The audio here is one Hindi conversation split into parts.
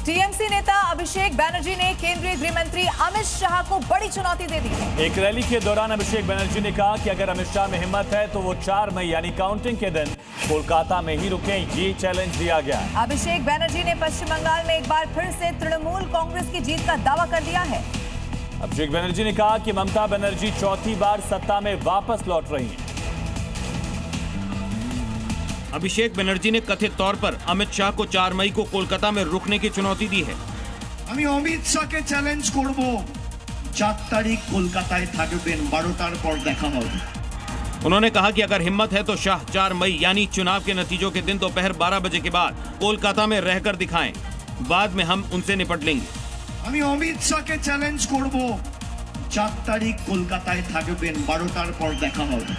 टीएमसी नेता अभिषेक बैनर्जी ने केंद्रीय गृह मंत्री अमित शाह को बड़ी चुनौती दे दी है। एक रैली के दौरान अभिषेक बैनर्जी ने कहा कि अगर अमित शाह में हिम्मत है तो वो 4 मई यानी काउंटिंग के दिन कोलकाता में ही रुकें, ये चैलेंज दिया गया। अभिषेक बैनर्जी ने पश्चिम बंगाल में एक बार फिर से तृणमूल कांग्रेस की जीत का दावा कर दिया है। अभिषेक बैनर्जी ने कहा कि ममता बनर्जी चौथी बार सत्ता में वापस लौट रही हैं। अभिषेक बनर्जी ने कथित तौर पर अमित शाह को 4 मई को कोलकाता में रुकने की चुनौती दी है। আমি অমিত শাহকে চ্যালেঞ্জ করব 4 तारीख कोलकाताয় থাকবেন 12টার পর দেখা হবে। उन्होंने कहा कि अगर हिम्मत है तो शाह 4 मई यानी चुनाव के नतीजों के दिन दोपहर 12 बजे के बाद कोलकाता में रहकर दिखाएं, बाद में हम उनसे निपट लेंगे। আমি অমিত শাহকে চ্যালেঞ্জ করব 4 तारीख कोलकाताয় থাকবেন 12টার পর দেখা হবে।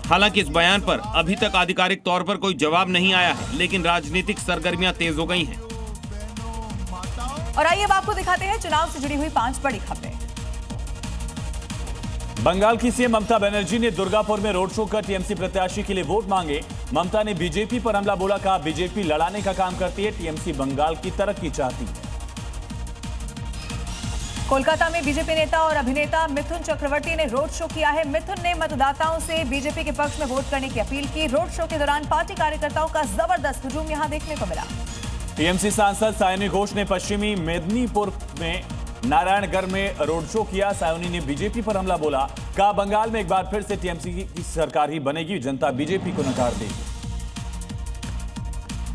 हालांकि इस बयान पर अभी तक आधिकारिक तौर पर कोई जवाब नहीं आया है, लेकिन राजनीतिक सरगर्मियां तेज हो गई हैं। और आइए अब आपको दिखाते हैं चुनाव से जुड़ी हुई 5 बड़ी खबरें। बंगाल की सीएम ममता बनर्जी ने दुर्गापुर में रोड शो कर टीएमसी प्रत्याशी के लिए वोट मांगे। ममता ने बीजेपी पर हमला बोला, कहा बीजेपी लड़ाने का काम करती है, टीएमसी बंगाल की तरक्की चाहती है। कोलकाता में बीजेपी नेता और अभिनेता मिथुन चक्रवर्ती ने रोड शो किया है। मिथुन ने मतदाताओं से बीजेपी के पक्ष में वोट करने की अपील की। रोड शो के दौरान पार्टी कार्यकर्ताओं का जबरदस्त हुजूम यहां देखने को मिला। टीएमसी सांसद सायोनी घोष ने पश्चिमी मेदिनीपुर में नारायणगढ़ में रोड शो किया। सायोनी ने बीजेपी पर हमला बोला, कहा बंगाल में एक बार फिर से टीएमसी की सरकार ही बनेगी, जनता बीजेपी को नकार देगी।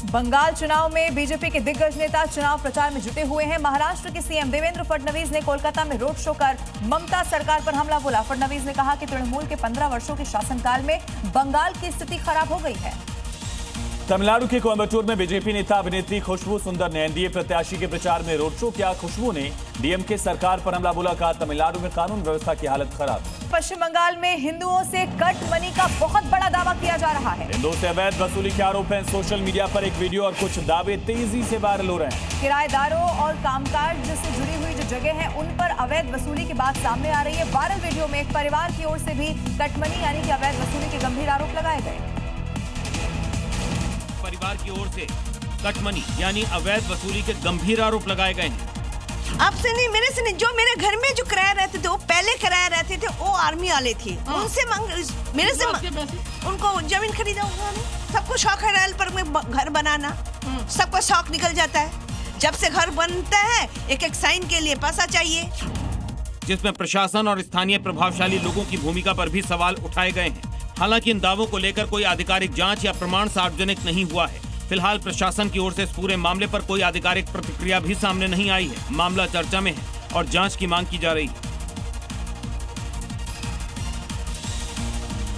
बंगाल चुनाव में बीजेपी के दिग्गज नेता चुनाव प्रचार में जुटे हुए हैं। महाराष्ट्र के सीएम देवेंद्र फडणवीस ने कोलकाता में रोड शो कर ममता सरकार पर हमला बोला। फडणवीस ने कहा कि तृणमूल के 15 वर्षों के शासनकाल में बंगाल की स्थिति खराब हो गई है। तमिलनाडु के कोयम्बटूर में बीजेपी नेता अभिनेत्री खुशबू सुंदर ने एनडीए प्रत्याशी के प्रचार में रोड शो किया। खुशबू ने डीएमके सरकार पर हमला बोला, कहा तमिलनाडु में कानून व्यवस्था की हालत खराब। पश्चिम बंगाल में हिंदुओं से कट मनी का बहुत बड़ा दावा किया जा रहा है। हिंदुओं से अवैध वसूली के आरोप हैं। सोशल मीडिया पर एक वीडियो और कुछ दावे तेजी से वायरल हो रहे हैं। किराएदारों और कामकाज से जुड़ी हुई जो जगह है उन पर अवैध वसूली की बात सामने आ रही है। वायरल वीडियो में एक परिवार की ओर से भी कट मनी यानी कि अवैध वसूली के गंभीर आरोप लगाए गए। परिवार की ओर से कट मनी यानी अवैध वसूली के गंभीर आरोप लगाए गए हैं। आपसे नहीं, मेरे से नहीं, जो मेरे घर में जो किराया रहते थे वो पहले किराया रहते थे, वो आर्मी वाले थे। उनसे मेरे से उनको जमीन खरीदा उन्होंने। सबको शौक है रेल पर में घर बनाना, सबको शौक निकल जाता है। जब से घर बनता है एक एक साइन के लिए पैसा चाहिए, जिसमें प्रशासन और स्थानीय प्रभावशाली लोगों की भूमिका पर भी सवाल उठाए गए हैं। हालांकि इन दावों को लेकर कोई आधिकारिक जांच या प्रमाण सार्वजनिक नहीं हुआ है। फिलहाल प्रशासन की ओर से इस पूरे मामले पर कोई आधिकारिक प्रतिक्रिया भी सामने नहीं आई है। मामला चर्चा में है और जांच की मांग की जा रही है।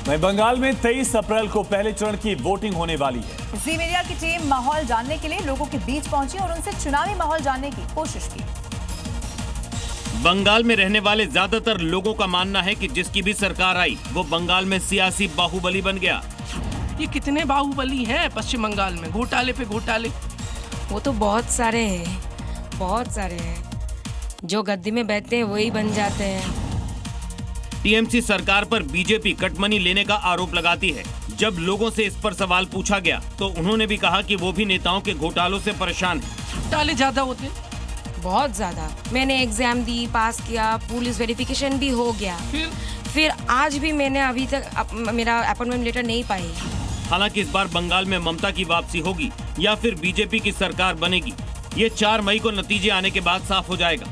वहीं बंगाल में 23 अप्रैल को पहले चरण की वोटिंग होने वाली है। जी मीडिया की टीम माहौल जानने के लिए लोगों के बीच पहुंची और उनसे चुनावी माहौल जानने की कोशिश की। बंगाल में रहने वाले ज्यादातर लोगों का मानना है कि जिसकी भी सरकार आई वो बंगाल में सियासी बाहुबली बन गया। ये कितने बाहुबली हैं पश्चिम बंगाल में, घोटाले पे घोटाले। वो तो बहुत सारे हैं, बहुत सारे हैं। जो गद्दी में बैठते हैं वही बन जाते हैं। टीएमसी सरकार पर बीजेपी कटमनी लेने का आरोप लगाती है। जब लोगों से इस पर सवाल पूछा गया तो उन्होंने भी कहा कि वो भी नेताओं के घोटालों से परेशान है। घोटाले ज्यादा होते हैं, बहुत ज्यादा। मैंने एग्जाम दी, पास किया, पुलिस वेरिफिकेशन भी हो गया, फिर आज भी मैंने अभी तक मेरा अपॉइंटमेंट लेटर नहीं पाई। हालांकि इस बार बंगाल में ममता की वापसी होगी या फिर बीजेपी की सरकार बनेगी, ये 4 मई को नतीजे आने के बाद साफ हो जाएगा।